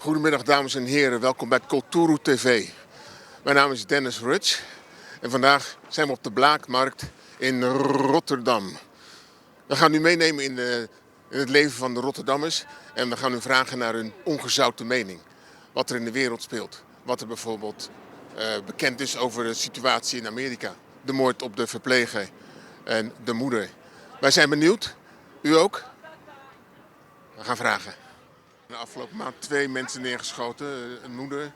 Goedemiddag dames en heren, welkom bij Culturu TV. Mijn naam is Dennis Rutsch en vandaag zijn we op de Blaakmarkt in Rotterdam. We gaan u meenemen in het leven van de Rotterdammers en we gaan u vragen naar hun ongezouten mening. Wat er in de wereld speelt. Wat er bijvoorbeeld bekend is over de situatie in Amerika. De moord op de verpleger en de moeder. Wij zijn benieuwd, u ook? We gaan vragen. De afgelopen maand 2 mensen neergeschoten, een moeder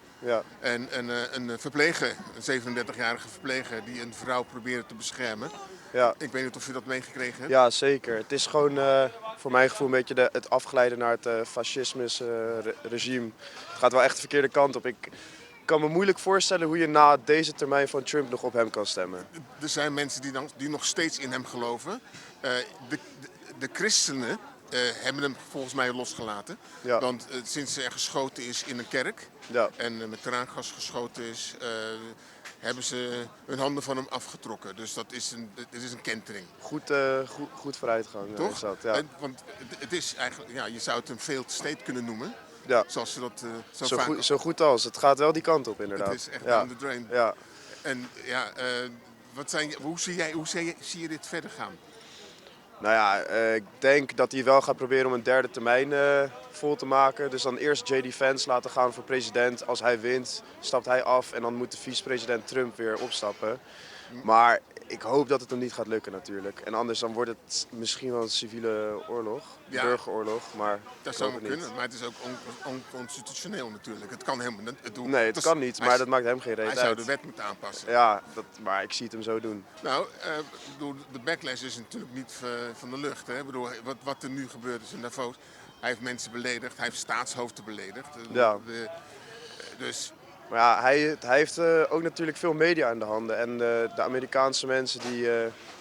en een verpleger, een 37-jarige verpleger die een vrouw probeerde te beschermen. Ja. Ik weet niet of je dat meegekregen hebt. Ja, zeker. Het is gewoon voor mijn gevoel een beetje het afgeleiden naar het fascisme-regime. Het gaat wel echt de verkeerde kant op. Ik kan me moeilijk voorstellen hoe je na deze termijn van Trump nog op hem kan stemmen. Er zijn mensen die nog steeds in hem geloven. De christenen hebben hem volgens mij losgelaten. Ja. Want sinds er geschoten is in een kerk en met traangas geschoten is, hebben ze hun handen van hem afgetrokken. Dus dat is een kentering. Goed vooruitgang. Toch? Is dat, ja. Want het is eigenlijk, ja, je zou het een failed state kunnen noemen. Ja. Zoals ze dat Zo goed als. Het gaat wel die kant op inderdaad. Het is echt down the drain. Ja. En ja, hoe zie je dit verder gaan? Nou ja, ik denk dat hij wel gaat proberen om een derde termijn vol te maken. Dus dan eerst J.D. Vance laten gaan voor president. Als hij wint, stapt hij af en dan moet de vicepresident Trump weer opstappen. Maar ik hoop dat het hem niet gaat lukken natuurlijk. En anders dan wordt het misschien wel een civiele oorlog, burgeroorlog. Maar dat zou wel kunnen, maar het is ook onconstitutioneel natuurlijk. Het kan helemaal niet. Nee, het kan niet, maar dat maakt hem geen reet uit. Hij zou de wet moeten aanpassen. Ja, maar ik zie het hem zo doen. Nou, de backlash is natuurlijk niet van de lucht. Hè? Ik bedoel, wat er nu gebeurd is in Davos. Hij heeft mensen beledigd, hij heeft staatshoofden beledigd. Ja. Dus... Maar ja, hij heeft ook natuurlijk veel media in de handen. En de Amerikaanse mensen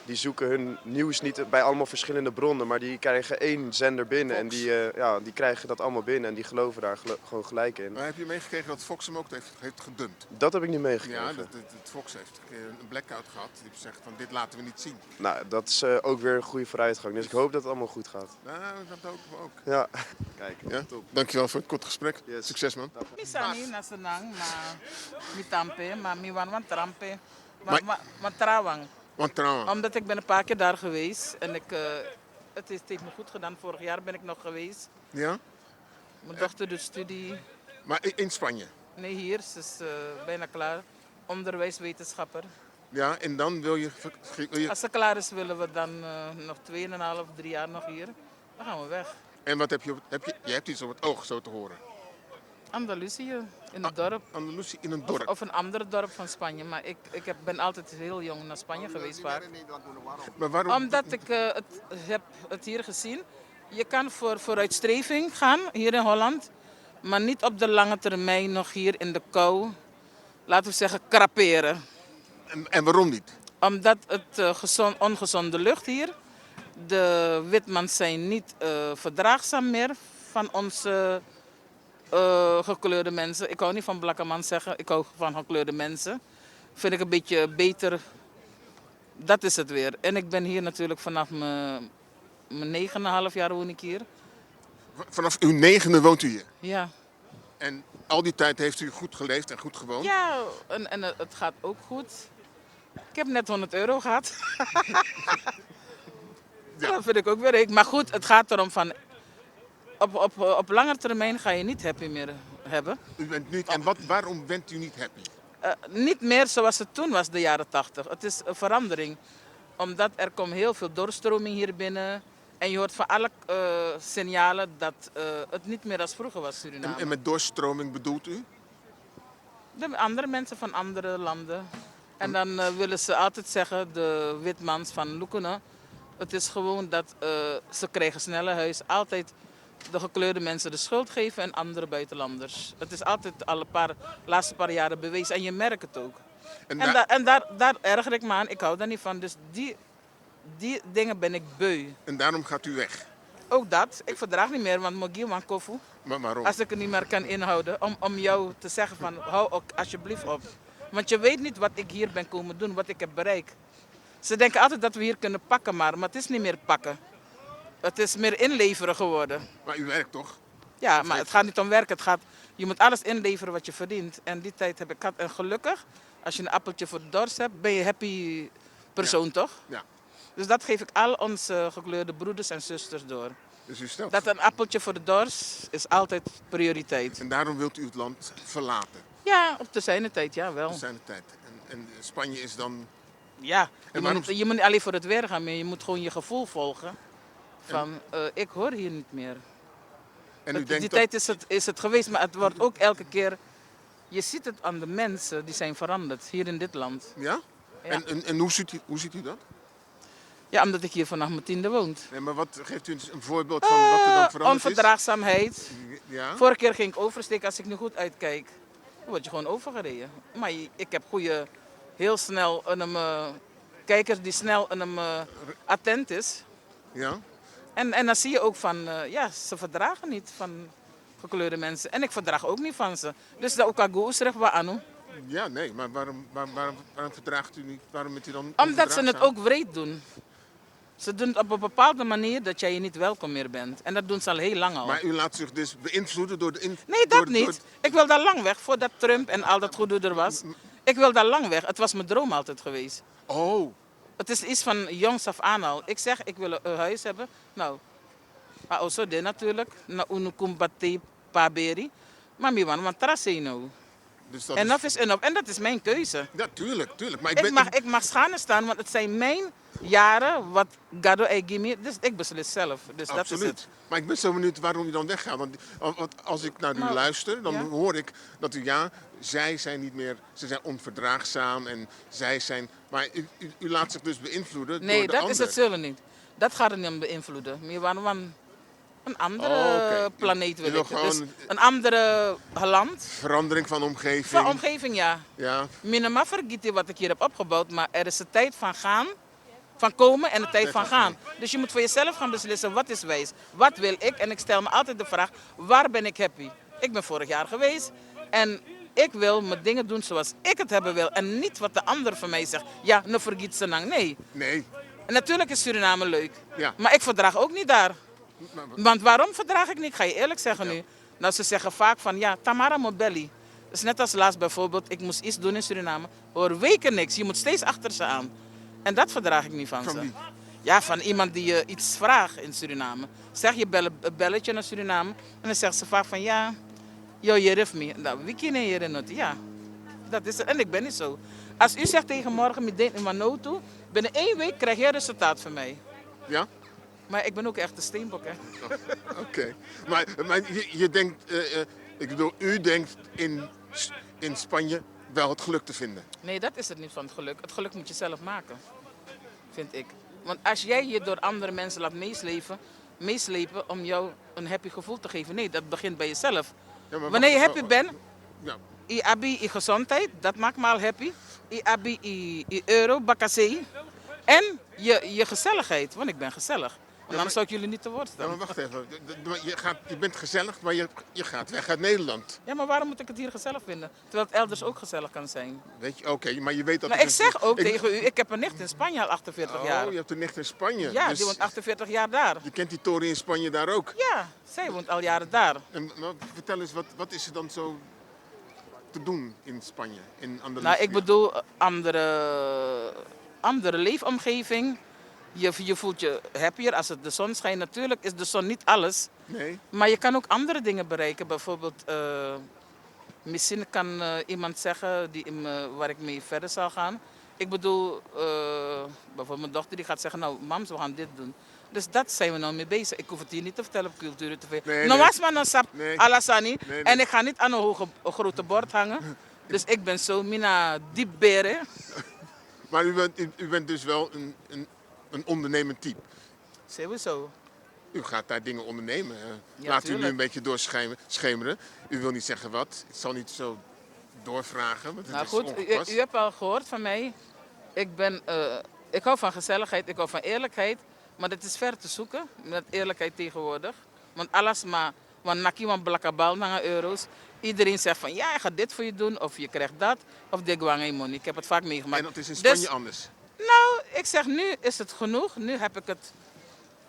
die zoeken hun nieuws niet bij allemaal verschillende bronnen. Maar die krijgen 1 zender binnen Fox. En die krijgen dat allemaal binnen. En die geloven daar gewoon gelijk in. Maar heb je meegekregen dat Fox hem ook heeft gedumpt? Dat heb ik niet meegekregen. Ja, Fox heeft een blackout gehad. Die heeft gezegd van dit laten we niet zien. Nou, dat is ook weer een goede vooruitgang. Dus ik hoop dat het allemaal goed gaat. Nou, dat hopen we ook. Ja. Kijk, ja? top. Dankjewel voor het kort gesprek. Yes. Succes man. Misani na senang mi tampe, maar mi wan trampe, maar trawang. Want trouwens, Omdat ik ben een paar keer daar geweest en het heeft me goed gedaan. Vorig jaar ben ik nog geweest. ja? Mijn dochter doet studie. Maar in Spanje? Nee, hier. Ze is bijna klaar. Onderwijswetenschapper. Ja, en dan wil je... Als ze klaar is, willen we dan nog 2,5, 3 jaar nog hier. Dan gaan we weg. En wat je hebt iets op het oog, zo te horen. Andalusië, in het dorp. Andalusië in een dorp. Of een ander dorp van Spanje. Maar ik ben altijd heel jong naar Spanje geweest vaak. Maar waarom? Omdat ik heb het hier gezien. Je kan voor vooruitstreving gaan hier in Holland. Maar niet op de lange termijn nog hier in de kou, laten we zeggen, kraperen. En waarom niet? Omdat het ongezonde lucht hier. De witmans zijn niet verdraagzaam meer van onze gekleurde mensen. Ik hou niet van blakke man zeggen, ik hou van gekleurde mensen. Vind ik een beetje beter. Dat is het weer. En ik ben hier natuurlijk vanaf mijn 9,5 jaar woon ik hier. Vanaf uw 9e woont u hier. Ja. En al die tijd heeft u goed geleefd en goed gewoond? Ja, en het gaat ook goed. Ik heb net €100 gehad. Ja. Dat vind ik ook weer leuk. Maar goed, het gaat erom van... Op lange termijn ga je niet happy meer hebben. U bent niet, en waarom bent u niet happy? Niet meer zoals het toen was, de jaren 80. Het is een verandering. Omdat er komt heel veel doorstroming hier binnen. En je hoort van alle signalen dat het niet meer als vroeger was, Suriname. En met doorstroming bedoelt u? De andere mensen van andere landen. En dan willen ze altijd zeggen, de witmans van Lukene, het is gewoon dat ze krijgen snelle huis. Altijd de gekleurde mensen de schuld geven en andere buitenlanders. Het is altijd al laatste paar jaren bewezen en je merkt het ook. En daar erger ik me aan, ik hou daar niet van. Dus die dingen ben ik beu. En daarom gaat u weg? Ook dat, ik verdraag niet meer, want Mogiel man kofu. Maar waarom? Als ik het niet meer kan inhouden, om jou te zeggen van hou ook alsjeblieft op. Want je weet niet wat ik hier ben komen doen, wat ik heb bereikt. Ze denken altijd dat we hier kunnen pakken, maar het is niet meer pakken. Het is meer inleveren geworden. Maar u werkt toch? Ja, maar het gaat niet om werk. Het gaat Je moet alles inleveren wat je verdient. En die tijd heb ik gehad. En gelukkig, als je een appeltje voor de dorst hebt, ben je happy persoon, toch? Ja. Dus dat geef ik al onze gekleurde broeders en zusters door. Dus u stelt. Dat een appeltje voor de dorst is altijd prioriteit. En daarom wilt u het land verlaten. Ja, op de zijne tijd, ja wel. Dat zijn de tijd. En Spanje is dan. Ja, En waarom- je moet niet alleen voor het weer gaan, maar je moet gewoon je gevoel volgen. Van, ik hoor hier niet meer. En u Die denkt dat. tijd is het geweest, maar het wordt ook elke keer... Je ziet het aan de mensen die zijn veranderd hier in dit land. Ja? Ja. En hoe ziet u dat? Ja, omdat ik hier vanaf mijn 10e woon. Nee, maar wat geeft u eens een voorbeeld van wat er dan veranderd Onverdraagzaamheid. is? Ja? Vorige keer ging ik oversteken, als ik nu goed uitkijk, dan word je gewoon overgereden. Maar ik heb heel snel kijkers die snel attent is. Ja? En dan zie je ook van, ze verdragen niet van gekleurde mensen. En ik verdraag ook niet van ze. Dus dat ook al is er wat aan. Ja, nee, maar waarom verdraagt u niet? Waarom bent u dan Omdat ze het onverdraagzaam? ook wreed doen. Ze doen het op een bepaalde manier dat jij je niet welkom meer bent. En dat doen ze al heel lang al. Maar u laat zich dus beïnvloeden door de... Nee, dat niet. Ik wil daar lang weg, voordat Trump en al dat goede er was. Ik wil daar lang weg. Het was mijn droom altijd geweest. Oh, Het is iets van jongs af aan al. Ik zeg, ik wil een huis hebben. Nou, also dit natuurlijk. Na unukumbate paberi. Maar mi wan matrase nou. dus dat Enough is enough. En dat is mijn keuze. Ja, tuurlijk. Maar Ik mag schanen staan, want het zijn mijn jaren wat Gado Egimi. Dus ik beslis zelf. Dus dat is absoluut. het. Maar ik ben zo benieuwd waarom u dan weggaat. Want als ik naar u Nou, luister, dan ja. hoor ik dat u, zij zijn niet meer, ze zijn onverdraagzaam en zij zijn... Maar u laat zich dus beïnvloeden Nee, door de dat ander. is het zullen niet. Dat gaat er niet om beïnvloeden. Maar van een andere oké. planeet Je wil wil ik. Dus gewoon- een andere land. Verandering van omgeving. Van omgeving, ja. Ja, Minima vergiet wat ik hier heb opgebouwd, maar er is een tijd van gaan, van komen en een tijd van gaan. Dus je moet voor jezelf gaan beslissen, wat is wijs? Wat wil ik? En ik stel me altijd de vraag, waar ben ik happy? Ik ben vorig jaar geweest en ik wil mijn dingen doen zoals ik het hebben wil. En niet wat de ander van mij zegt. Ja, nou vergiet ze lang. Nee. nee. En natuurlijk is Suriname leuk. Ja. Maar ik verdraag ook niet daar. Maar- Want waarom verdraag ik niet? Ik ga je eerlijk zeggen nu. Nou, ze zeggen vaak van, ja, Tamara Mobelli. Dus net als laatst bijvoorbeeld, ik moest iets doen in Suriname. Hoor weken niks. Je moet steeds achter ze aan. En dat verdraag ik niet van Van ze. wie? Ja, van iemand die je iets vraagt in Suriname. Zeg je belletje naar Suriname. En dan zegt ze vaak van, ja, je rif me. Nou, wie kan je not? Ja, dat is het. En ik ben niet zo. Als u zegt tegen morgen, me denkt in mijn nood binnen 1 week krijg je resultaat van mij. Ja? Maar ik ben ook echt een steenbok, hè. Oké. Maar je denkt, ik bedoel, u denkt in Spanje wel het geluk te vinden. Nee, dat is het niet van het geluk. Het geluk moet je zelf maken, vind ik. Want als jij je door andere mensen laat meeslepen om jou een happy gevoel te geven. Nee, dat begint bij jezelf. Ja, maar Wanneer je wacht, happy bent, Ja. je abi, je gezondheid, dat maakt me al happy. Je abi, je euro, bakasei. En je gezelligheid, want ik ben gezellig. Want anders zou ik jullie niet te woord Ja, staan. maar wacht even. Je bent gezellig, maar je gaat weg uit Nederland. Ja, maar waarom moet ik het hier gezellig vinden? Terwijl het elders ook gezellig kan zijn. Weet je, oké, maar je weet dat... Nou, ik zeg ook tegen u, ik heb een nicht in Spanje al 48 jaar. Oh, je hebt een nicht in Spanje. Ja, dus die woont 48 jaar daar. je kent die toren in Spanje daar ook. Ja, zij woont al jaren daar. Maar vertel eens, wat is er dan zo te doen in Spanje? In Andalusië? Nou, ik bedoel andere leefomgeving. Je voelt je happier als het de zon schijnt. Natuurlijk is de zon niet alles. Nee? Maar je kan ook andere dingen bereiken. Bijvoorbeeld, misschien kan iemand zeggen waar ik mee verder zal gaan. Ik bedoel, bijvoorbeeld mijn dochter die gaat zeggen, nou mams, we gaan dit doen. Dus dat zijn we nou mee bezig. Ik hoef het hier niet te vertellen op Cultuur TV. Nee, Nou nee. was maar een sap Nee. alasani. Nee. En ik ga niet aan een grote bord hangen. Dus ik ben zo mina diep beren. Maar u bent dus wel een ondernemend type. Sowieso. U gaat daar dingen ondernemen. Ja, Laat u nu tuurlijk. een beetje doorschemeren. U wil niet zeggen wat. Ik zal niet zo doorvragen, want het Nou is goed, ongepast. u hebt al gehoord van mij. Ik hou van gezelligheid, ik hou van eerlijkheid. Maar dat is ver te zoeken, met eerlijkheid tegenwoordig. Want alles maar, want naki wan blakabal naar euro's. Iedereen zegt van ja, ik ga dit voor je doen, of je krijgt dat, of de guange money. Ik heb het vaak meegemaakt. En dat is in Spanje Dus, anders. nou, ik zeg nu is het genoeg. Nu heb ik het.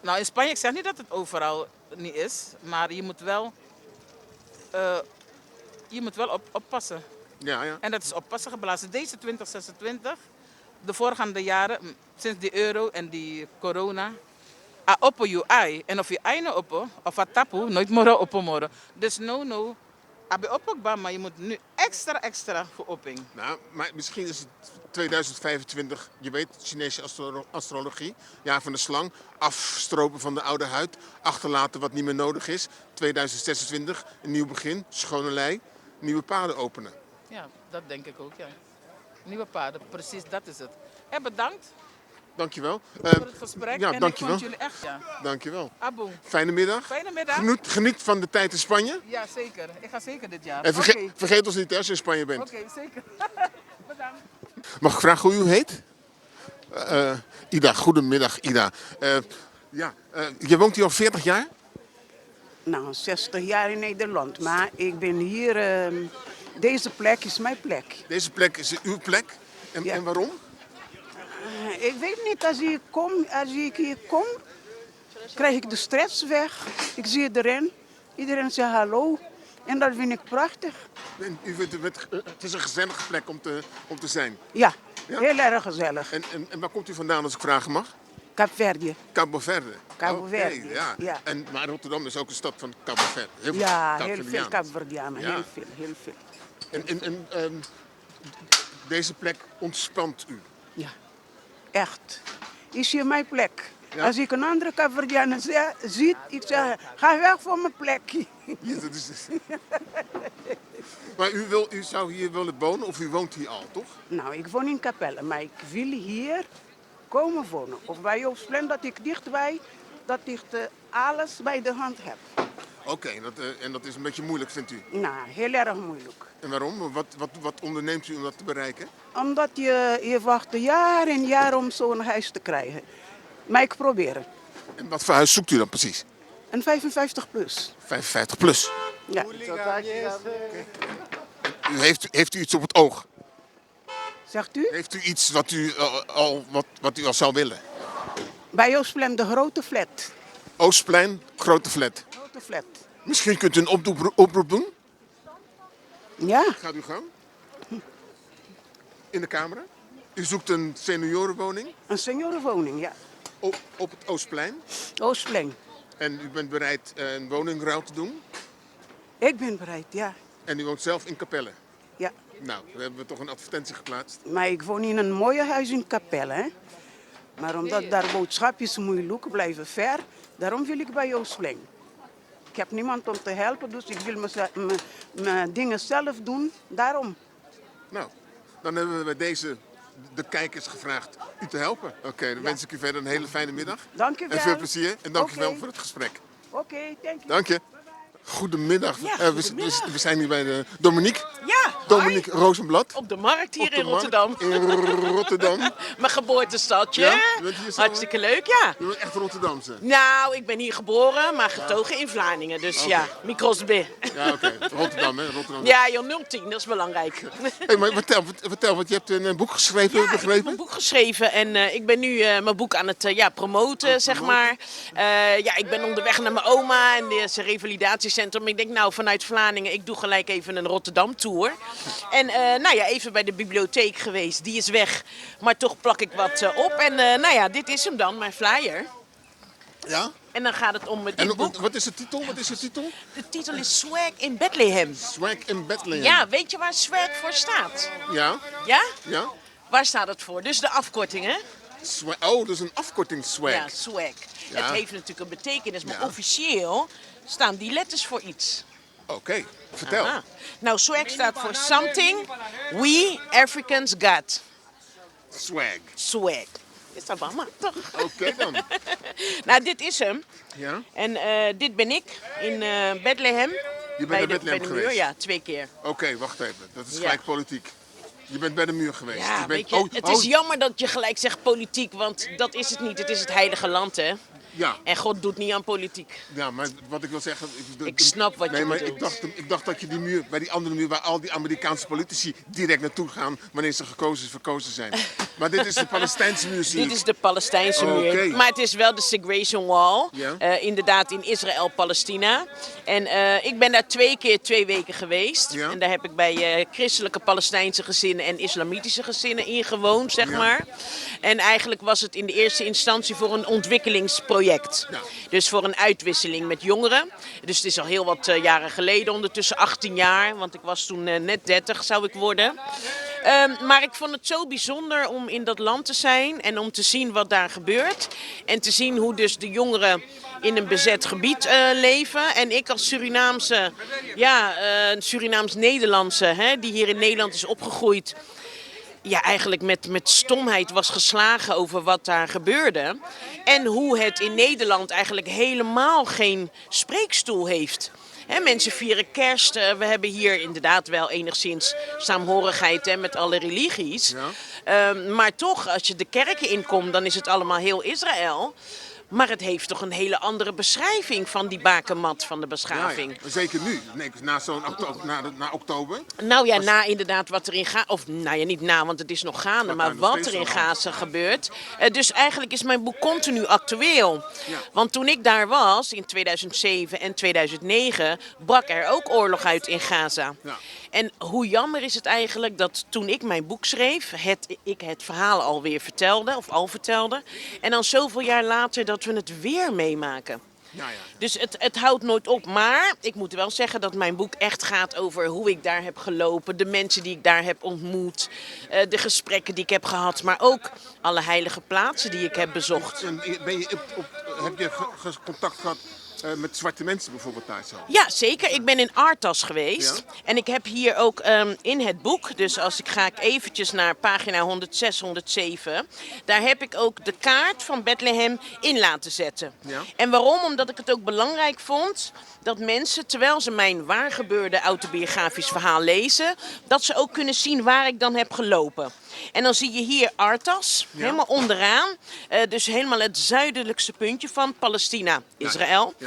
Nou, in Spanje, ik zeg niet dat het overal niet is, maar je moet wel je moet wel oppassen. Ja, ja. En dat is oppassen geblazen. Deze 2026, de voorgaande jaren, sinds die euro en die corona, a oppo je ai. En of je ai no oppo, of a tapu, nooit more oppo more. Dus no, abe oppo maar je moet nu extra voor opping. Nou, maar misschien is het 2025, je weet, Chinese astrologie, jaar van de slang, afstropen van de oude huid, achterlaten wat niet meer nodig is. 2026, een nieuw begin, schone lei, nieuwe paden openen. Ja, dat denk ik ook, ja. Nieuwe paden, precies, dat is het. En bedankt Dankjewel. voor het gesprek. Ja, en dankjewel. ik vond jullie echt, ja. Dankjewel. Aboe. Fijne middag. Fijne middag. Geniet van de tijd in Spanje. Ja, zeker. Ik ga zeker dit jaar. En Oké, vergeet ons niet hè, als je in Spanje bent. Oké, zeker. Bedankt. Mag ik vragen hoe u heet? Ida, goedemiddag Ida. Je woont hier al 40 jaar? Nou, 60 jaar in Nederland, maar ik ben hier, deze plek is mijn plek. Deze plek is uw plek. En, Ja. en waarom? Ik weet niet, als ik hier kom, krijg ik de stress weg. Ik zie iedereen zegt hallo en dat vind ik prachtig. En het is een gezellige plek om te zijn. Ja, Ja? heel erg gezellig. En waar komt u vandaan als ik vragen mag? Kaapverdië. Cabo Verde. Cabo Oké, Verde, ja. ja. Maar Rotterdam is ook een stad van Cabo Verde. Heel veel Ja, heel Kaapverdianen. veel Kaapverdianen, Ja. heel veel. En deze plek ontspant u. Ja, echt. Is hier mijn plek. Ja? Als ik een andere Kaapverdianen zie, ik zeg, ga weg van mijn plekje. Ja, dat is maar u zou hier willen wonen of u woont hier al, toch? Nou, ik woon in Capelle, maar ik wil hier komen wonen. Of bij Oostplein, dat ik dichtbij, dat ik alles bij de hand heb. Oké, en dat is een beetje moeilijk, vindt u? Nou, heel erg moeilijk. En waarom? Wat onderneemt u om dat te bereiken? Omdat je wacht jaar en jaar om zo'n huis te krijgen. Maar ik probeer het. En wat voor huis zoekt u dan precies? Een 55 plus. 55 plus. Ja. Heeft u iets op het oog? Zegt u? Heeft u iets wat u al zou willen? Bij Oostplein de grote flat. Oostplein, grote flat. Grote flat. Misschien kunt u een oproep doen? Ja, Gaat u gang. In de camera. U zoekt een seniorenwoning een seniorenwoning, ja. op het Oostplein. Oostplein. En u bent bereid een woningruil te doen. Ik ben bereid, ja. En u woont zelf in Capelle. Ja. Nou, we hebben toch een advertentie geplaatst. Maar ik woon in een mooie huis in Capelle, hè. Maar omdat daar boodschapjes moeilijk blijven ver, daarom wil ik bij Oostplein. Ik heb niemand om te helpen, dus ik wil mijn dingen zelf doen, daarom. Nou, dan hebben we bij deze de kijkers gevraagd u te helpen. Oké, dan wens ik u verder een hele fijne middag. Dank u wel. En veel plezier. En dank u wel Oké. voor het gesprek. Oké, thank you. Dank je. Goedemiddag. Ja, We zijn hier bij de Dominique. Ja, Dominique Rozenblad. op de markt hier Op de in markt Rotterdam. In Rotterdam. Mijn geboortestadje. Ja? Je bent hier zo, Hartstikke leuk, ja. U bent echt Rotterdamse. Nou, ik ben hier geboren, maar getogen in Vlaardingen. Dus ja, Mikrosbe. Ja, oké. Rotterdam, hè? Rotterdam. Ja, joh, 010, dat is belangrijk. Hey, maar vertel, want je hebt een boek geschreven, Ja, ik heb begrepen? een boek geschreven en ik ben nu mijn boek aan het promoten, zeg maar. Ja, ik ben onderweg naar mijn oma en dit is een revalidatiecentrum. Ik denk, nou, vanuit Vlaardingen, ik doe gelijk even een Rotterdam-tour. En nou ja, even bij de bibliotheek geweest, die is weg. Maar toch plak ik wat op. En nou ja, dit is hem dan, mijn flyer. Ja? En dan gaat het om dit En boek. wat is de titel? Wat is de titel? De titel is Swag in Bethlehem. Swag in Bethlehem. Ja, weet je waar swag voor staat? Ja? Ja? Ja? Waar staat het voor? Dus de afkorting, hè? Oh, dat is een afkorting, swag. Ja, swag. Ja. Het heeft natuurlijk een betekenis, maar Ja. officieel staan die letters voor iets. Oké, vertel. Ah. Nou, swag staat voor something we Africans got. Swag. Swag. Is dat mama, toch? Oké dan. Nou, dit is hem. Ja? En dit ben ik in Bethlehem. Je bent bij naar de Bethlehem muur, geweest? ja, 2 keer. Oké, wacht even. Dat is Ja. gelijk politiek. Je bent bij de muur geweest. Ja, Je bent- weet je, het is jammer dat je gelijk zegt politiek, want dat is het niet. Het is het heilige land, hè. Ja. En God doet niet aan politiek. Ja, maar wat ik wil zeggen... Ik snap wat je maar bedoelt. ik dacht dat je die muur, bij die andere muur, waar al die Amerikaanse politici direct naartoe gaan wanneer ze verkozen zijn. Maar dit is de Palestijnse muur, zie Dit ik. is de Palestijnse muur. Oké. Maar het is wel de Segregation Wall. Ja. Inderdaad in Israël-Palestina. En ik ben daar 2 weken geweest. Ja. En daar heb ik bij christelijke Palestijnse gezinnen en islamitische gezinnen in gewoond, zeg Ja. maar. En eigenlijk was het in de eerste instantie voor een ontwikkelingsproject. Ja. Dus voor een uitwisseling met jongeren. Dus het is al heel wat jaren geleden, ondertussen 18 jaar. Want ik was toen net 30 zou ik worden. Maar ik vond het zo bijzonder om in dat land te zijn en om te zien wat daar gebeurt. En te zien hoe dus de jongeren in een bezet gebied leven. En ik als Surinaamse, Surinaams-Nederlandse, die hier in Nederland is opgegroeid, ja, eigenlijk met stomheid was geslagen over wat daar gebeurde. En hoe het in Nederland eigenlijk helemaal geen spreekstoel heeft. Mensen vieren kerst. We hebben hier inderdaad wel enigszins saamhorigheid met alle religies. Ja. Maar toch, als je de kerken inkomt, dan is het allemaal heel Israël. Maar het heeft toch een hele andere beschrijving van die bakermat van de beschaving. Ja. Zeker nu, na oktober. Nou ja, na inderdaad wat er in Gaza... Of nou ja, niet na, want het is nog gaande. Maar wat er in Gaza gebeurt. Dus eigenlijk is mijn boek continu actueel. Ja. Want toen ik daar was, in 2007 en 2009... brak er ook oorlog uit in Gaza. Ja. En hoe jammer is het eigenlijk dat toen ik mijn boek schreef... ik het verhaal alweer vertelde, of al vertelde... en dan zoveel jaar later dat we het weer meemaken. Ja. Dus het houdt nooit op. Maar ik moet wel zeggen dat mijn boek echt gaat over hoe ik daar heb gelopen. De mensen die ik daar heb ontmoet. De gesprekken die ik heb gehad. Maar ook alle heilige plaatsen die ik heb bezocht. En heb je contact gehad met zwarte mensen bijvoorbeeld daar zo? Ja, zeker. Ik ben in Artas geweest. Ja. En ik heb hier ook in het boek, dus als ik ga eventjes naar pagina 106, 107. Daar heb ik ook de kaart van Bethlehem in laten zetten. Ja. En waarom? Omdat ik het ook belangrijk vond dat mensen, terwijl ze mijn waargebeurde autobiografisch verhaal lezen, dat ze ook kunnen zien waar ik dan heb gelopen. En dan zie je hier Artas, helemaal onderaan. Dus helemaal het zuidelijkste puntje van Palestina, Israël. Ja.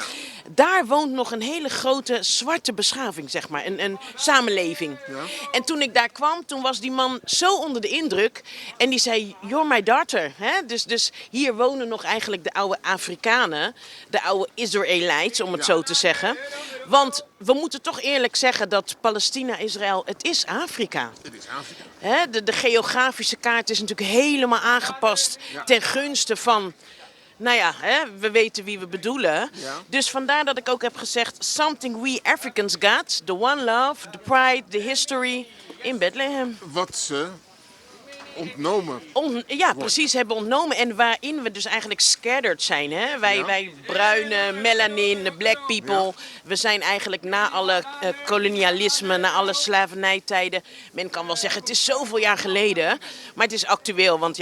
Daar woont nog een hele grote zwarte beschaving, zeg maar. Een samenleving. Ja. En toen ik daar kwam, toen was die man zo onder de indruk. En die zei, you're my daughter. Dus hier wonen nog eigenlijk de oude Afrikanen. De oude Israëlites, om het zo te zeggen. Want we moeten toch eerlijk zeggen dat Palestina, Israël, het is Afrika. Het is Afrika. De geografische kaart is natuurlijk helemaal aangepast ten gunste van... Nou ja, we weten wie we bedoelen. Ja. Dus vandaar dat ik ook heb gezegd... Something we Africans got. The one love, the pride, the history in Bethlehem. Wat ze ontnomen. Precies, hebben ontnomen. En waarin we dus eigenlijk scattered zijn. Hè? Wij bruine, melanin, de black people. Ja. We zijn eigenlijk na alle kolonialisme, na alle slavernijtijden. Men kan wel zeggen, het is zoveel jaar geleden. Maar het is actueel, want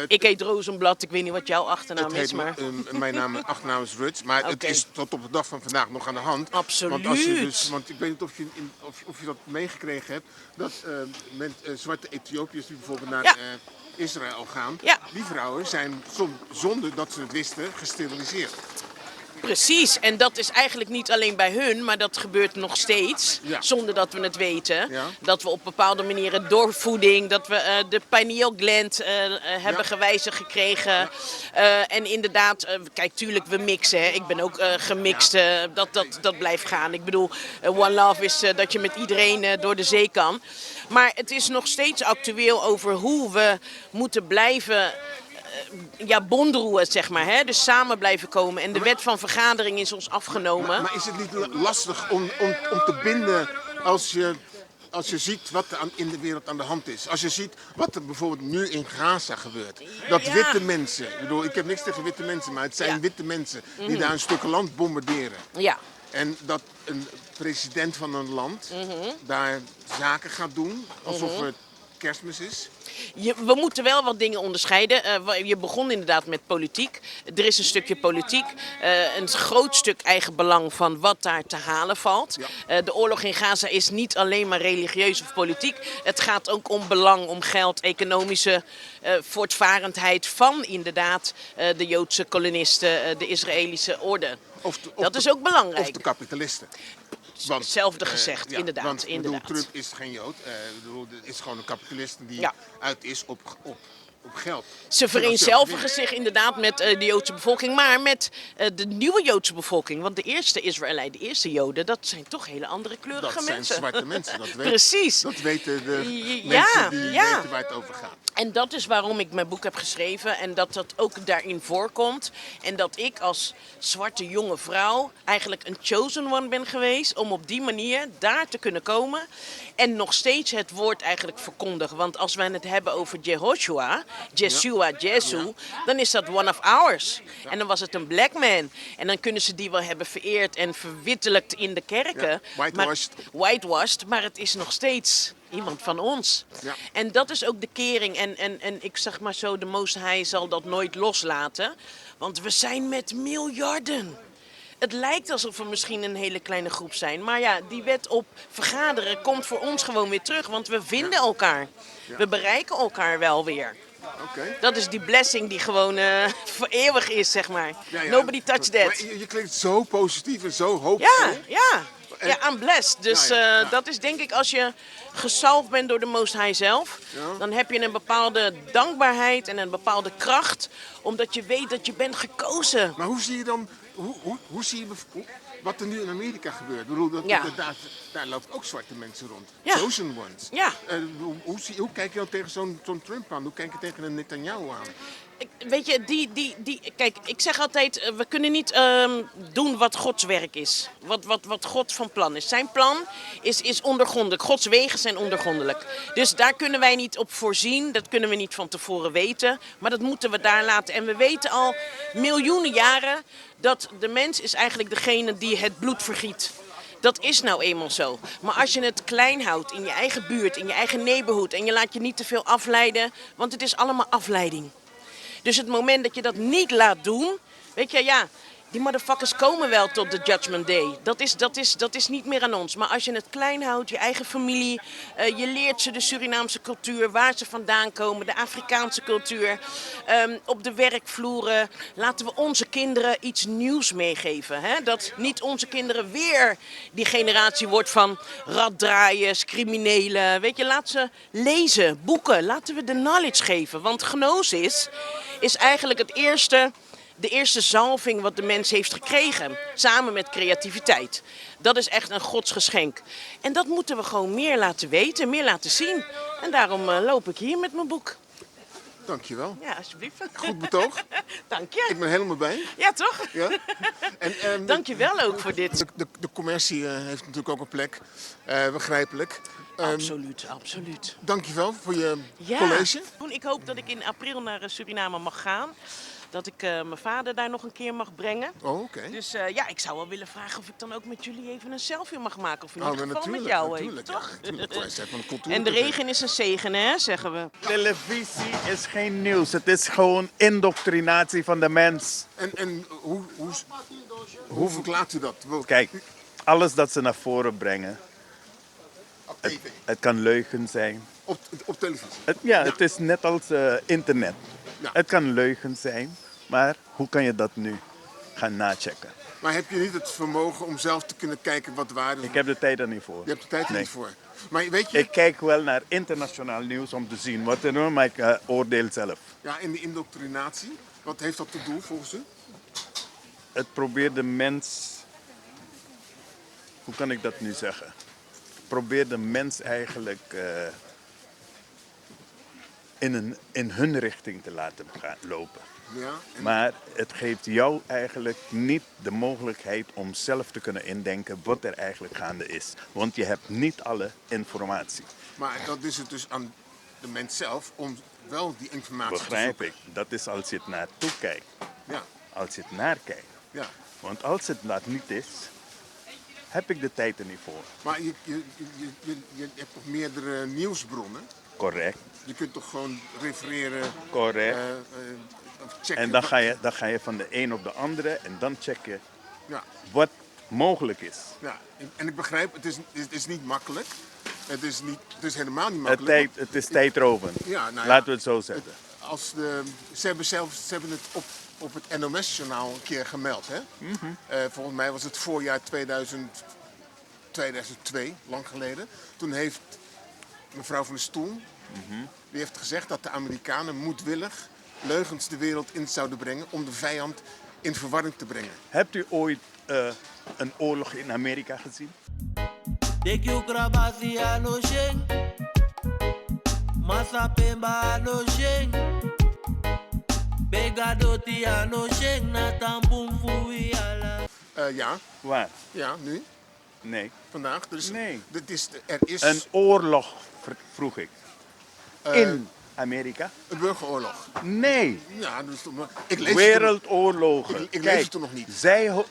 ik heet Rozenblad. Ik weet niet wat jouw achternaam is, maar... Mijn achternaam is Rutsch, maar het Oké. is tot op de dag van vandaag nog aan de hand. Absoluut. Want ik weet niet of je dat meegekregen hebt, dat zwarte Ethiopiërs die bijvoorbeeld naar Israël gaan, Ja. die vrouwen zijn zonder dat ze het wisten gesteriliseerd. Precies, en dat is eigenlijk niet alleen bij hun, maar dat gebeurt nog steeds, Ja. zonder dat we het weten. Ja. Dat we op bepaalde manieren doorvoeding, dat we de pineal gland hebben gewijzigd gekregen. En inderdaad, kijk, tuurlijk, we mixen. Hè. Ik ben ook gemixt, dat blijft gaan. Ik bedoel, One Love is dat je met iedereen door de zee kan. Maar het is nog steeds actueel over hoe we moeten blijven... bondroeën, zeg maar. Hè? Dus samen blijven komen. En de wet van vergadering is ons afgenomen. Maar is het niet lastig om te binden als je ziet wat er in de wereld aan de hand is? Als je ziet wat er bijvoorbeeld nu in Gaza gebeurt. Dat witte mensen, ik heb niks tegen witte mensen, maar het zijn witte mensen die daar een stuk land bombarderen. Ja. En dat een president van een land daar zaken gaat doen, alsof er Kerstmis is? We moeten wel wat dingen onderscheiden. Je begon inderdaad met politiek. Er is een stukje politiek. Een groot stuk eigen belang van wat daar te halen valt. De oorlog in Gaza is niet alleen maar religieus of politiek. Het gaat ook om belang, om geld, economische voortvarendheid van inderdaad de Joodse kolonisten, de Israëlische orde. Dat is ook belangrijk. Of de kapitalisten. Hetzelfde gezegd, inderdaad. Want inderdaad. Trump is geen Jood. Het is gewoon een kapitalist die uit is op geld. Ze vereenzelvigen zich inderdaad met de Joodse bevolking, maar met de nieuwe Joodse bevolking. Want de eerste Israëlieten, de eerste Joden, dat zijn toch hele andere kleurige mensen. Dat zijn zwarte mensen. Precies. Dat weten de mensen die weten waar het over gaat. En dat is waarom ik mijn boek heb geschreven en dat dat ook daarin voorkomt. En dat ik als zwarte jonge vrouw eigenlijk een chosen one ben geweest om op die manier daar te kunnen komen. En nog steeds het woord eigenlijk verkondigen. Want als we het hebben over Jehoshua, Jesu, dan is dat one of ours. En dan was het een black man. En dan kunnen ze die wel hebben vereerd en verwittelijkt in de kerken. Whitewashed, maar het is nog steeds iemand van ons. Ja. En dat is ook de kering. En ik zeg maar zo, de Most High zal dat nooit loslaten. Want we zijn met miljarden. Het lijkt alsof we misschien een hele kleine groep zijn. Maar ja, die wet op vergaderen komt voor ons gewoon weer terug. Want we vinden elkaar. Ja. We bereiken elkaar wel weer. Okay. Dat is die blessing die gewoon voor eeuwig is, zeg maar. Nobody touch that. Maar je klinkt zo positief en zo hoopvol. Ja, I'm blessed. Dus dat is denk ik, als je gezalfd bent door de Most High zelf, dan heb je een bepaalde dankbaarheid en een bepaalde kracht, omdat je weet dat je bent gekozen. Maar hoe zie je dan, hoe zie je wat er nu in Amerika gebeurt? Ik bedoel, daar lopen ook zwarte mensen rond. Chosen ones. Ja. Hoe kijk je dan tegen zo'n Trump aan? Hoe kijk je tegen een Netanyahu aan? Weet je, kijk, ik zeg altijd, we kunnen niet doen wat Gods werk is. Wat God van plan is. Zijn plan is ondergrondelijk. Gods wegen zijn ondergrondelijk. Dus daar kunnen wij niet op voorzien. Dat kunnen we niet van tevoren weten. Maar dat moeten we daar laten. En we weten al miljoenen jaren dat de mens is eigenlijk degene die het bloed vergiet. Dat is nou eenmaal zo. Maar als je het klein houdt in je eigen buurt, in je eigen neighborhood en je laat je niet te veel afleiden, want het is allemaal afleiding. Dus het moment dat je dat niet laat doen, weet je, die motherfuckers komen wel tot de Judgment Day. Dat is niet meer aan ons. Maar als je het klein houdt, je eigen familie, je leert ze de Surinaamse cultuur, waar ze vandaan komen, de Afrikaanse cultuur, op de werkvloeren, laten we onze kinderen iets nieuws meegeven. Hè? Dat niet onze kinderen weer die generatie wordt van raddraaiers, criminelen. Weet je, laat ze lezen, boeken, laten we de knowledge geven. Want gnosis is eigenlijk de eerste zalving wat de mens heeft gekregen, samen met creativiteit. Dat is echt een godsgeschenk. En dat moeten we gewoon meer laten weten, meer laten zien. En daarom loop ik hier met mijn boek. Dankjewel. Ja, alsjeblieft. Goed betoog. Dank je. Ik ben helemaal bij. Ja, toch? Ja. Dank je wel ook voor dit. De commercie heeft natuurlijk ook een plek, begrijpelijk. Absoluut. Dankjewel voor je college. Ik hoop dat ik in april naar Suriname mag gaan. Dat ik mijn vader daar nog een keer mag brengen. Oh, oké. Dus ik zou wel willen vragen of ik dan ook met jullie even een selfie mag maken. Of in ieder geval met jou even, toch? En de regen is een zegen, hè, zeggen we. Televisie is geen nieuws. Het is gewoon indoctrinatie van de mens. En hoe verklaart u dat? Kijk, alles dat ze naar voren brengen, het kan leugen zijn. Op televisie? Het is net als internet. Ja. Het kan leugen zijn, maar hoe kan je dat nu gaan nachecken? Maar heb je niet het vermogen om zelf te kunnen kijken wat waar is? Ik heb de tijd er niet voor. Je hebt de tijd er niet voor. Maar weet je... Ik kijk wel naar internationaal nieuws om te zien wat er is, maar ik oordeel zelf. Ja, en de indoctrinatie, wat heeft dat te doen volgens u? Het probeert de mens... Hoe kan ik dat nu zeggen? Probeert de mens eigenlijk... in hun richting te laten lopen. Ja, maar het geeft jou eigenlijk niet de mogelijkheid om zelf te kunnen indenken wat er eigenlijk gaande is. Want je hebt niet alle informatie. Maar dat is het dus aan de mens zelf om wel die informatie Begrijp ik. Dat is als je het naartoe kijkt. Ja. Als je het naar kijkt. Ja. Want als het dat niet is, heb ik de tijd er niet voor. Maar je hebt toch meerdere nieuwsbronnen? Correct, Je kunt toch gewoon refereren, correct. of checken. En dan ga je van de een op de andere en dan check je Ja, wat mogelijk is. ja. En ik begrijp, het is niet makkelijk. Het is helemaal niet makkelijk. Het is tijdrovend. Ja, nou ja. Laten we het zo zeggen. Ze hebben het op het NOS-journaal een keer gemeld. Hè? Volgens mij was het voorjaar 2002, lang geleden. Toen heeft mevrouw van der Stoel die heeft gezegd dat de Amerikanen moedwillig leugens de wereld in zouden brengen om de vijand in verwarring te brengen. Hebt u ooit een oorlog in Amerika gezien? Deki ukrabasi ano sheng Masapemba ano sheng Begadoti ano sheng Natambumfui ala. Ja, Waar? ja, nu, Nee. vandaag. Dus Nee. Er is Een oorlog, vroeg ik. In Amerika? een burgeroorlog. Nee. Ja, dus, ik lees het Wereldoorlogen. Ik lees Kijk, het er nog niet.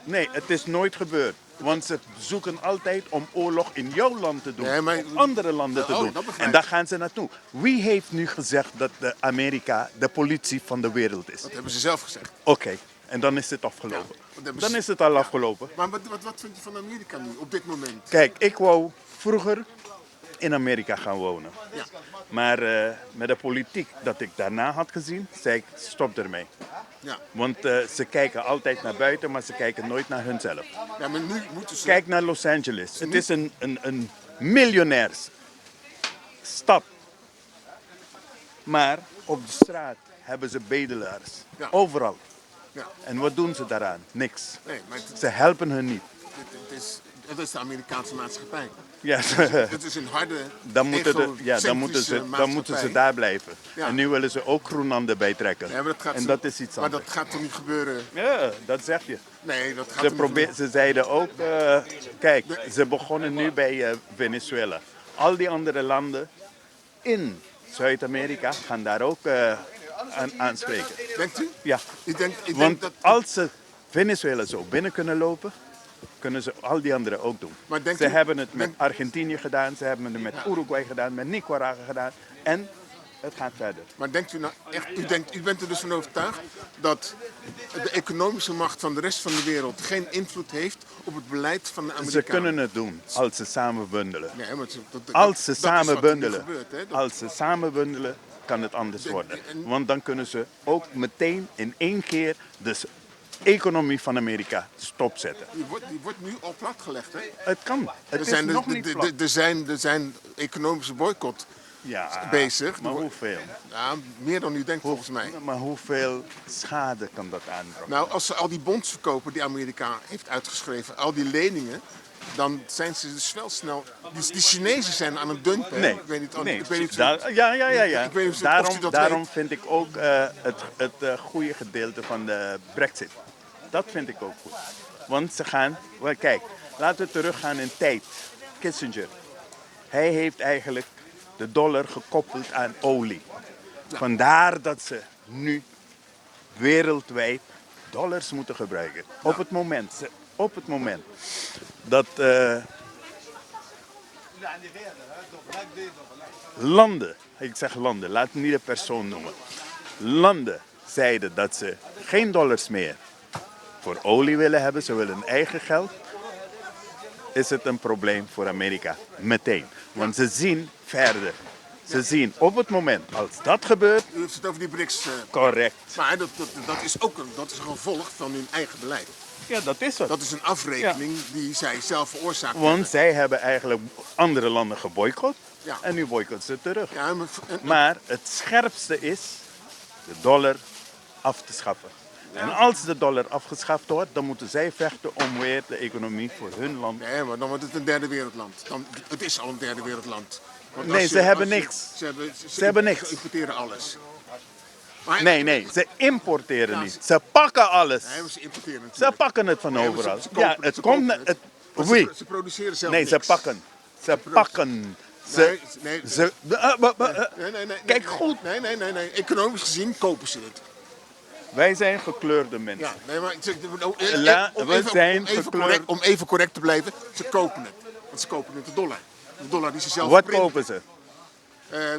Nee, het is nooit gebeurd. Want ze zoeken altijd om oorlog in jouw land te doen. Nee, maar- Of andere landen te Oh, doen. dat begrijp En ik. daar gaan ze naartoe. Wie heeft nu gezegd dat Amerika de politie van de wereld is? Dat hebben ze zelf gezegd. Oké, en dan is het afgelopen. Ja, dat hebben Dan ze- is het al afgelopen. Maar wat vind je van Amerika nu, op dit moment? Kijk, ik wou vroeger in Amerika gaan wonen. Ja. Maar met de politiek dat ik daarna had gezien, zei ik stop ermee. Ja. Want ze kijken altijd naar buiten, maar ze kijken nooit naar hunzelf. Ja, maar nu moeten ze... Kijk naar Los Angeles. Het is een miljonairsstad. Maar op de straat hebben ze bedelaars. Ja. Overal. Ja. En wat doen ze daaraan? Niks. Nee, maar Ze helpen hun niet. het is de Amerikaanse maatschappij. Ja, Het is een harde, dan moeten egocentrische ze daar blijven. Ja. En nu willen ze ook Groenland erbij trekken. Ja, maar dat gaat en zo- dat is iets Maar anders. dat gaat toch niet gebeuren? Ja, dat zeg je. Nee, dat gaat toch niet gebeuren? Ze zeiden ook, kijk, ze begonnen nu bij Venezuela. Al die andere landen in Zuid-Amerika gaan daar ook aan aanspreken. Denkt u? Ja, Ik denk want dat... als ze Venezuela zo binnen kunnen lopen, kunnen ze al die anderen ook doen. Maar denkt Ze u- hebben het met denkt- Argentinië gedaan, ze hebben het met Uruguay gedaan, met Nicaragua gedaan. En het gaat verder. Maar denkt u nou echt, u bent er dus van overtuigd dat de economische macht van de rest van de wereld geen invloed heeft op het beleid van de Ze Amerikanen? kunnen het doen als ze samen bundelen. Nee, maar Als ze dat is samen wat er nu bundelen, gebeurt, hè? als ze samen bundelen, kan het anders worden. en- Want dan kunnen ze ook meteen in één keer de economie van Amerika stopzetten. Die wordt nu al platgelegd, hè? Het kan. Het is zijn nog niet plat. er zijn economische boycott Ja, bezig. maar hoeveel? Ja, meer dan u denkt volgens mij. Maar hoeveel schade kan dat aanbrengen? Nou, als ze al die bonds verkopen die Amerika heeft uitgeschreven, al die leningen, dan zijn ze dus wel snel... Die Chinezen zijn aan het dumpen. hè? Nee, Ik weet niet, nee. ik weet niet Ja. Ik weet niet of u dat Daarom weet. vind ik ook het goede gedeelte van de Brexit. Dat vind ik ook goed. Want ze gaan... Wel, kijk, laten we teruggaan in tijd. Kissinger. Hij heeft eigenlijk de dollar gekoppeld aan olie. Vandaar dat ze nu wereldwijd dollars moeten gebruiken. Op het moment dat landen, ik zeg landen, laat me niet de persoon noemen. Landen zeiden dat ze geen dollars meer voor olie willen hebben, ze willen hun eigen geld. Is het een probleem voor Amerika? Meteen. Want ze zien verder. Ze zien op het moment als dat gebeurt, U heeft het over die BRICS. correct. Maar dat is ook een gevolg van hun eigen beleid. Ja, dat is het. Dat is een afrekening die zij zelf veroorzaakt Want zij hebben eigenlijk andere landen geboycott. Ja. En nu boycotten ze terug. Ja, Maar het scherpste is de dollar af te schaffen. En als de dollar afgeschaft wordt, dan moeten zij vechten om weer de economie voor hun land. nee, maar dan wordt het een derde wereldland. Het is al een derde wereldland. Want Nee, als ze hebben als niks. Ze hebben niks. Ze importeren alles. Maar, Nee, ze importeren niet. Ze pakken alles. Nee, maar ze importeren Ze natuurlijk. pakken het van Nee, maar overal. ze Ja, kopen- het ze komt... kopen het. Maar Wie? Ze produceren zelf Nee, ze niks. pakken. Ze pakken. Nee, nee. Ze, Nee. Kijk goed. Nee. Economisch gezien kopen ze het. Wij zijn gekleurde mensen. Ja, nee, maar om even correct te blijven, ze kopen het. Want ze kopen het de dollar. De dollar die ze zelf Wat printen. kopen ze?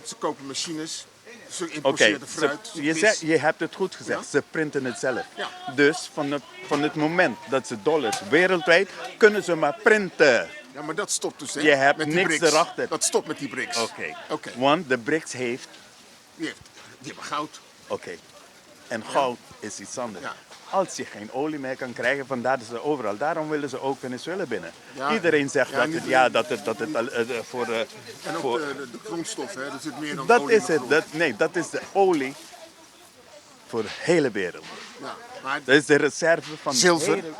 Ze kopen machines, ze Oké, importeren fruit. je hebt het goed gezegd. Ja. Ze printen het zelf. Ja. Dus van het moment dat ze dollars wereldwijd, kunnen ze maar printen. Ja, maar dat stopt dus, hè? Je hebt met die niks BRICS. erachter. Dat stopt met die BRICS. Oké. Want de BRICS heeft... Die hebben goud. Oké. En goud is iets anders. Ja. Als je geen olie meer kan krijgen, vandaar dat ze overal. Daarom willen ze ook Venezuela binnen. Ja. Iedereen zegt Ja, dat niet- het, ja, dat het voor... En ook voor de grondstof, hè? Er zit meer dan dat olie is dan het. grond. Dat is de olie voor de hele wereld. Ja, maar Dat is de reserve van de Zilver. hele...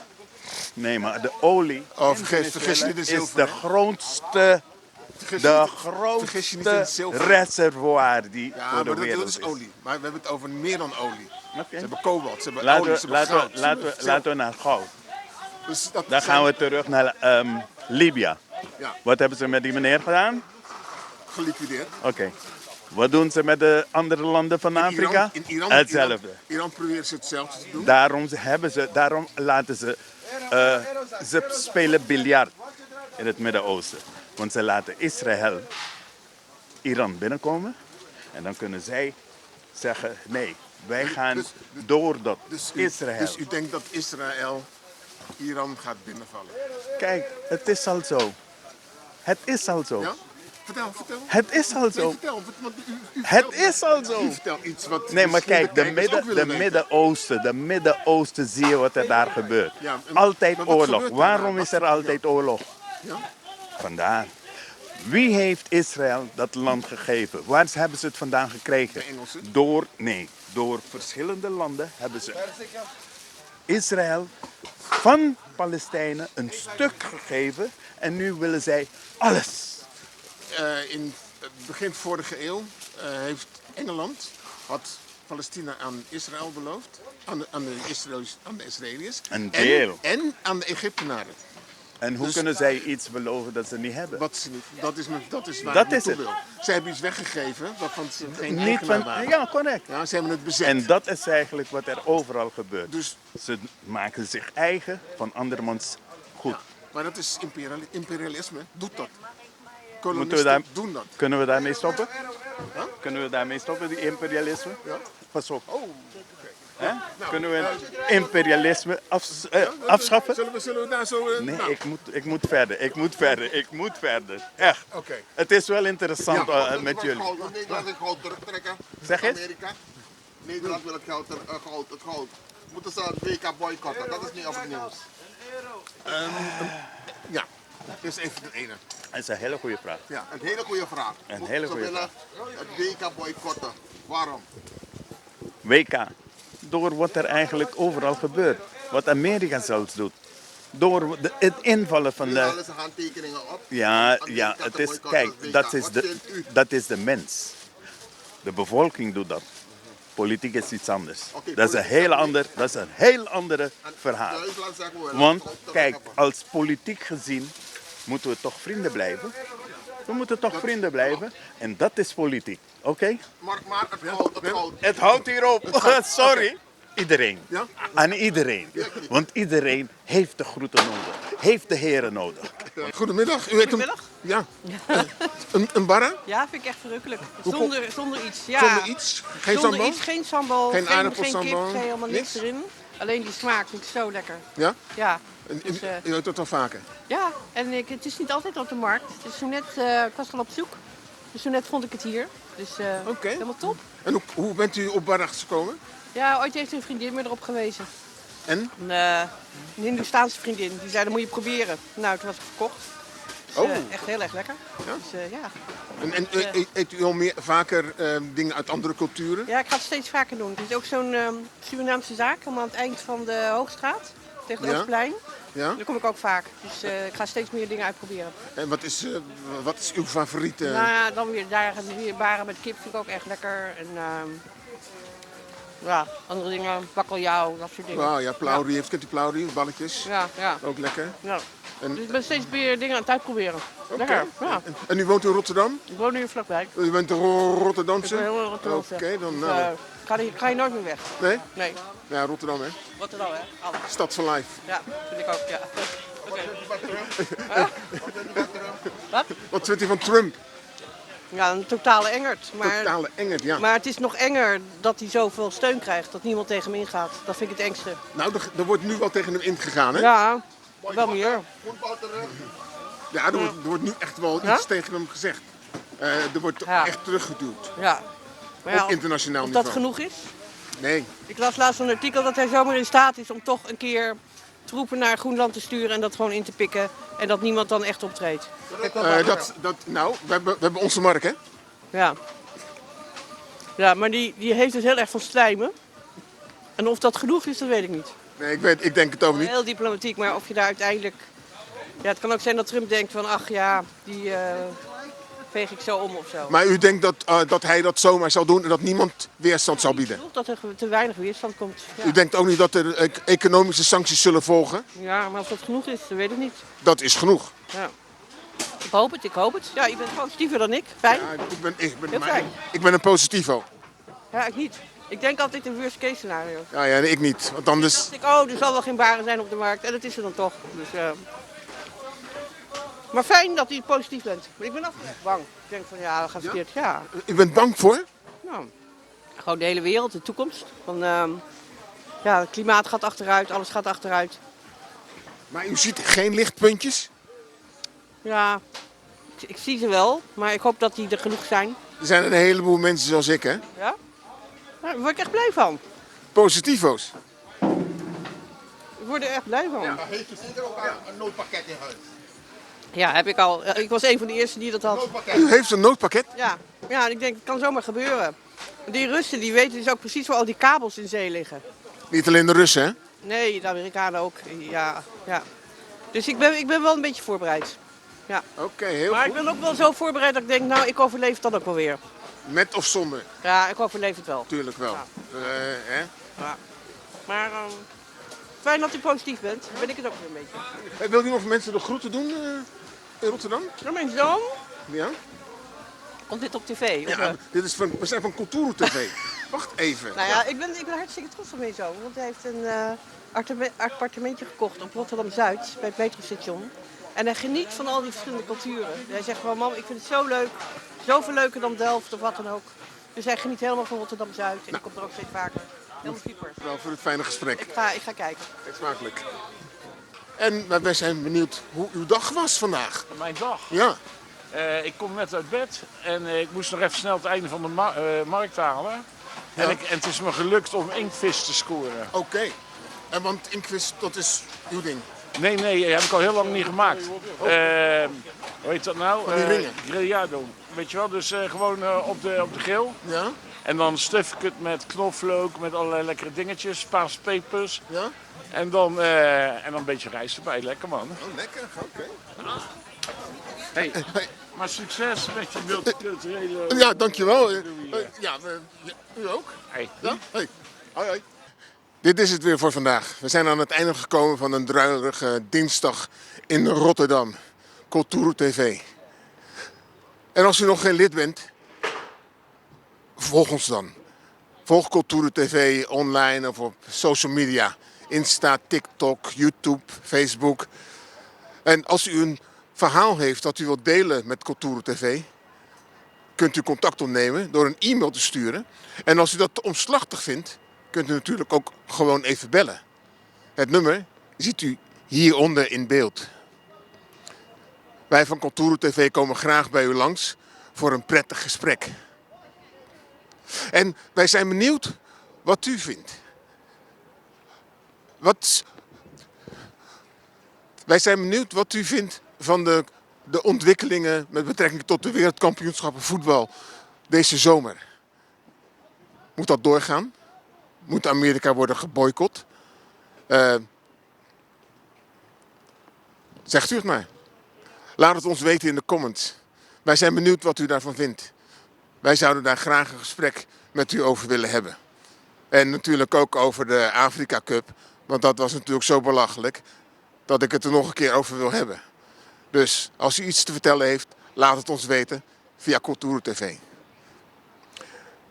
Nee, maar de olie in vergis Venezuela je niet in is zilver, de hè? grootste... vergis je niet in grootste het zilver. reservoir die Ja, voor de maar wereld dat is olie. Maar we hebben het over meer dan olie. Oké. Ze hebben kobalt, ze hebben olie, ze hebben goud. ze hebben Laten we naar goud. Dus dat Dan zijn gaan we terug naar Libië. Ja. Wat hebben ze met die meneer gedaan? geliquideerd. Oké. Wat doen ze met de andere landen van Afrika? In Iran, Hetzelfde. Iran proberen ze hetzelfde te doen. Daarom laten ze... ze spelen biljart in het Midden-Oosten. Want ze laten Israël Iran binnenkomen. En dan kunnen zij zeggen, nee, wij gaan door dat Israël. Dus u denkt dat Israël Iran gaat binnenvallen? Kijk, het is al zo. Het is al zo. Ja? Vertel. Het is al Nee, zo. vertel. Want u Het is al zo. U vertelt iets wat Nee, maar misschien kijk, de kijkers ook willen weten. Midden-Oosten zie je wat er daar gebeurt. Ja, en- Altijd maar wat oorlog. gebeurt er Waarom daar? is er altijd oorlog? Ja? Vandaar. Wie heeft Israël dat land gegeven? Waar hebben ze het vandaan gekregen? De Engelsen? Door verschillende landen hebben ze Israël van Palestijnen een stuk gegeven. En nu willen zij alles. In het begin vorige eeuw heeft Engeland had Palestina aan Israël beloofd. Aan de Israëliërs. Een deel. En aan de Egyptenaren. En hoe Dus- kunnen zij iets beloven dat ze niet hebben? Wat ze niet, dat is waar Dat ik is naartoe het. wil. Ze hebben iets weggegeven waarvan ze geen Niet eigenaar van, waren. ja, correct. Ja, ze hebben het bezet. En dat is eigenlijk wat er overal gebeurt. Dus, Ze maken zich eigen van andermans goed. ja, maar dat is imperialisme. Doet dat. Moeten we Kolonisten daar, doen dat. kunnen we daarmee stoppen? Huh? Kunnen we daarmee stoppen, die imperialisme? Ja. Pas op. Oh, Hè? Kunnen we imperialisme afschaffen? Zullen we daar zo... Nee, nou, ik moet verder. Echt. Oké. Het is wel interessant met jullie. Nederland wil goud terugtrekken. Zeg eens. Amerika. Nederland wil het goud. Moeten ze het WK boycotten? Dat is niet op het nieuws. Ja, dat is even de ene. Dat is een hele goede vraag. Ja. Een hele goede vraag. Een hele Ze goede willen het WK boycotten. Waarom? WK. Door wat er eigenlijk overal gebeurt. Wat Amerika zelfs doet. Door het invallen van Nu de... halen ze handtekeningen op. Ja, om ja, WK het te is, boycotten kijk, als WK. dat is, Wat de, vindt u? dat is de mens. De bevolking doet dat. Politiek is iets anders. Oké, Dat is een politiek heel andere verhaal. Duitsland zeggen we, Want goud kijk, terugheffen. als politiek gezien moeten we toch vrienden blijven. We moeten toch vrienden blijven. En dat is politiek, oké? Maar het goud. Het houdt hierop. Sorry. Iedereen. Ja? Aan iedereen. Want iedereen heeft de groeten nodig. Heeft de heren nodig. Goedemiddag. U heet Goedemiddag. Ja. Een barra? Ja, vind ik echt verrukkelijk. Hoeveel- Zonder iets. Ja. Zonder iets? Geen Zonder sambal? iets, geen sambal, Geen geen aardappelsambal? kip, geen helemaal niks Niks? erin. Alleen die smaak vind ik zo lekker. Ja? Ja, En Dus, u eet dat al vaker? ja. En het is niet altijd op de markt. Het is zo net, ik was al op zoek. Dus zo net vond ik het hier. Dus Oké. helemaal top. En hoe bent u op barra gekomen? Ja, ooit heeft een vriendin me erop gewezen. En? Een Hindoestaanse vriendin. Die zei, dat moet je proberen. Nou, toen was ik verkocht. Dus, Oh. echt heel erg lekker. Ja? Dus, ja. En eet u al vaker dingen uit andere culturen? Ja, ik ga het steeds vaker doen. Het is ook zo'n Surinaamse zaak, helemaal aan het eind van de Hoogstraat, tegen het Ja. Oostplein. Ja? Daar kom ik ook vaak. Dus ik ga steeds meer dingen uitproberen. En wat is uw favoriete? Nou ja, dan weer daar weer baren met kip vind ik ook echt lekker. En ja, andere dingen, bakkeljauw, dat soort dingen. Wauw, ja, plaurie. Kent u plaurie? Balletjes? Ja, ja, Ook lekker. ja. En- Dus ik ben steeds meer dingen aan het uitproberen. Lekker, ja. En u woont in Rotterdam? Ik woon nu hier vlakbij. U bent een Rotterdamse? Ik ben heel Rotterdamse. Oké, dan Dus, nou, Ga je nooit meer weg. Nee? Nee. Ja, Rotterdam, hè? Rotterdam, hè? Alles. Stad van life. Ja, vind ik ook, ja. Oké. Wat vindt u van Trump? Ja, een totale engert. Totale engert, ja. Maar het is nog enger dat hij zoveel steun krijgt, dat niemand tegen hem ingaat. Dat vind ik het engste. Nou, er wordt nu wel tegen hem ingegaan, hè? Ja, wel meer. Voetbal terug. Ja, er wordt nu echt wel Ja? iets tegen hem gezegd. Er wordt Ja. echt teruggeduwd. Ja. Maar Op internationaal of niveau. dat genoeg is? Nee. Ik las laatst een artikel dat hij zomaar in staat is om toch een keer troepen naar Groenland te sturen en dat gewoon in te pikken. En dat niemand dan echt optreedt. Nou, we hebben onze Mark, hè? Ja. Ja, maar die heeft dus heel erg van slijmen. En of dat genoeg is, dat weet ik niet. Nee, ik denk het ook niet. Heel diplomatiek, maar of je daar uiteindelijk... Ja, het kan ook zijn dat Trump denkt van, ach ja, die veeg ik zo om of zo. Maar u denkt dat hij dat zomaar zal doen en dat niemand weerstand zal bieden? Genoeg dat er te weinig weerstand komt. Ja. U denkt ook niet dat er economische sancties zullen volgen? Ja, maar of dat genoeg is, dat weet ik niet. Dat is genoeg. Ja. Ik hoop het. Ja, je bent positiever dan ik. Fijn. Ja, Heel fijn. ik ben een positivo. Ja, ik niet. Ik denk altijd een worst case scenario. Ja, nee, ik niet. Want anders... Dacht ik, oh, er zal wel geen baren zijn op de markt. En dat is er dan toch. Dus, Maar fijn dat u positief bent. Maar ik ben afgelegd bang. Ik denk van, ja, dat gaat verkeerd. Ja. U bent bang voor? Nou, gewoon de hele wereld, de toekomst. Van, ja, het klimaat gaat achteruit, alles gaat achteruit. Maar u ziet geen lichtpuntjes? Ja, ik zie ze wel. Maar ik hoop dat die er genoeg zijn. Er zijn een heleboel mensen zoals ik, hè? Ja? Daar word ik echt blij van. Positivo's. Ik word er echt blij van. Maar heeft u zeker ook een noodpakket in huis? Ja, heb ik al. Ik was een van de eerste die dat had. Noodpakket. U heeft een noodpakket? Ja, ja, en ik denk, het kan zomaar gebeuren. Die Russen die weten dus ook precies waar al die kabels in zee liggen. Niet alleen de Russen, hè? Nee, de Amerikanen ook. Ja, ja. Dus ik ben wel een beetje voorbereid. Ja. Oké, heel Maar goed. ik ben ook wel zo voorbereid dat ik denk, nou, ik overleef het dan ook wel weer. Met of zonder? Ja, ik overleef het wel. Tuurlijk wel. Ja. Hè? Ja. Maar fijn dat u positief bent. Dan ben ik het ook weer een beetje. Wil u nog mensen de groeten doen in Rotterdam? Ja, mensen dan? Ja? Komt dit op tv? Of, Ja, we zijn van Culturo TV. Wacht even. Nou ja, ik ben hartstikke trots op mijn zoon. Want hij heeft een appartementje gekocht op Rotterdam-Zuid, bij het metrostation. En hij geniet van al die verschillende culturen. Hij zegt gewoon, mam, ik vind het zo leuk. Zoveel leuker dan Delft of wat dan ook. Dus hij geniet helemaal van Rotterdam-Zuid. En ik kom er ook steeds vaker. Helemaal super. Wel voor het fijne gesprek. Ik ga kijken. Eet smakelijk. En wij zijn benieuwd hoe uw dag was vandaag. Mijn dag. Ja. Ik kom net uit bed en ik moest nog even snel het einde van de markt halen. Ja. En het is me gelukt om inktvis te scoren. Oké. En want inktvis, dat is uw ding. Nee, dat heb ik al heel lang niet gemaakt. Hoe heet dat nou? Van die ringen. Grillado. Weet je wel, dus gewoon op de grill. Ja? En dan stuf ik het met knoflook, met allerlei lekkere dingetjes, Spaanse pepers. Ja? En dan een beetje rijst erbij. Lekker man. Oh, lekker. Oké. Hey. Maar succes met je multiculturele... Ja, dankjewel. Ja, u ook. Hey. Ja? Hey. Hoi, hoi. Dit is het weer voor vandaag. We zijn aan het einde gekomen van een druilerige dinsdag in Rotterdam. Culturo TV. En als u nog geen lid bent, volg ons dan. Volg Culturo TV online of op social media. Insta, TikTok, YouTube, Facebook. En als u een verhaal heeft dat u wilt delen met Culturo TV, kunt u contact opnemen door een e-mail te sturen. En als u dat te omslachtig vindt, kunt u natuurlijk ook gewoon even bellen. Het nummer ziet u hieronder in beeld. Wij van Culturo TV komen graag bij u langs voor een prettig gesprek. En wij zijn benieuwd wat u vindt. Wij zijn benieuwd wat u vindt van de ontwikkelingen met betrekking tot de wereldkampioenschappen voetbal deze zomer. Moet dat doorgaan? Moet Amerika worden geboycott? Zegt u het maar. Laat het ons weten in de comments. Wij zijn benieuwd wat u daarvan vindt. Wij zouden daar graag een gesprek met u over willen hebben. En natuurlijk ook over de Afrika Cup. Want dat was natuurlijk zo belachelijk dat ik het er nog een keer over wil hebben. Dus als u iets te vertellen heeft, laat het ons weten via Culturo TV.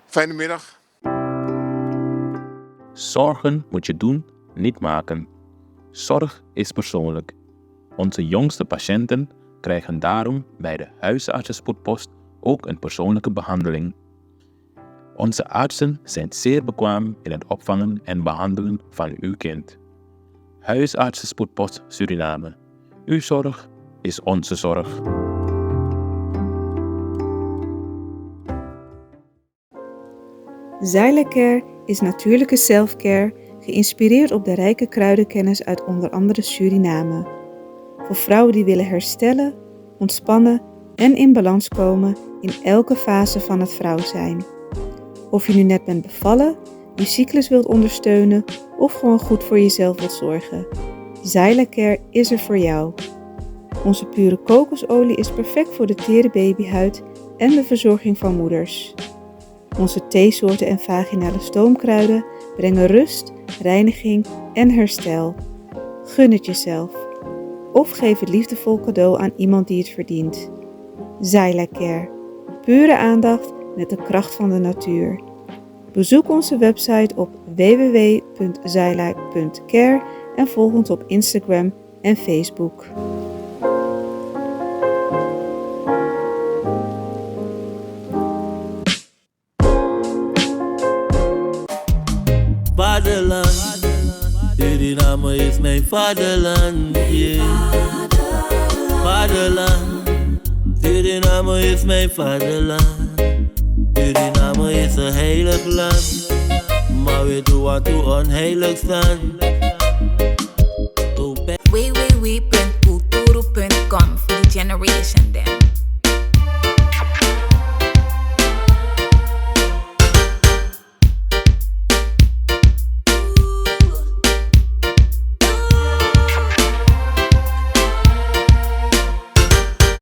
Fijne middag. Zorgen moet je doen, niet maken. Zorg is persoonlijk. Onze jongste patiënten krijgen daarom bij de huisartsenspoedpost ook een persoonlijke behandeling. Onze artsen zijn zeer bekwaam in het opvangen en behandelen van uw kind. Huisartsenspoedpost Suriname. Uw zorg is onze zorg. Xyla-Care is natuurlijke self-care, geïnspireerd op de rijke kruidenkennis uit onder andere Suriname. Voor vrouwen die willen herstellen, ontspannen en in balans komen in elke fase van het vrouw zijn. Of je nu net bent bevallen, je cyclus wilt ondersteunen of gewoon goed voor jezelf wilt zorgen. Xyla-Care is er voor jou. Onze pure kokosolie is perfect voor de tere babyhuid en de verzorging van moeders. Onze theesoorten en vaginale stoomkruiden brengen rust, reiniging en herstel. Gun het jezelf. Of geef het liefdevol cadeau aan iemand die het verdient. Xyla-Care. Pure aandacht met de kracht van de natuur. Bezoek onze website op www.xyla.care en volg ons op Instagram en Facebook. Vaderland, Suriname is mijn vaderland, yeah. Vaderland, Suriname is mijn vaderland. Suriname is een heilig land, maar we doen wat toe onheilig staan. www.kulturu.com voor de generation them.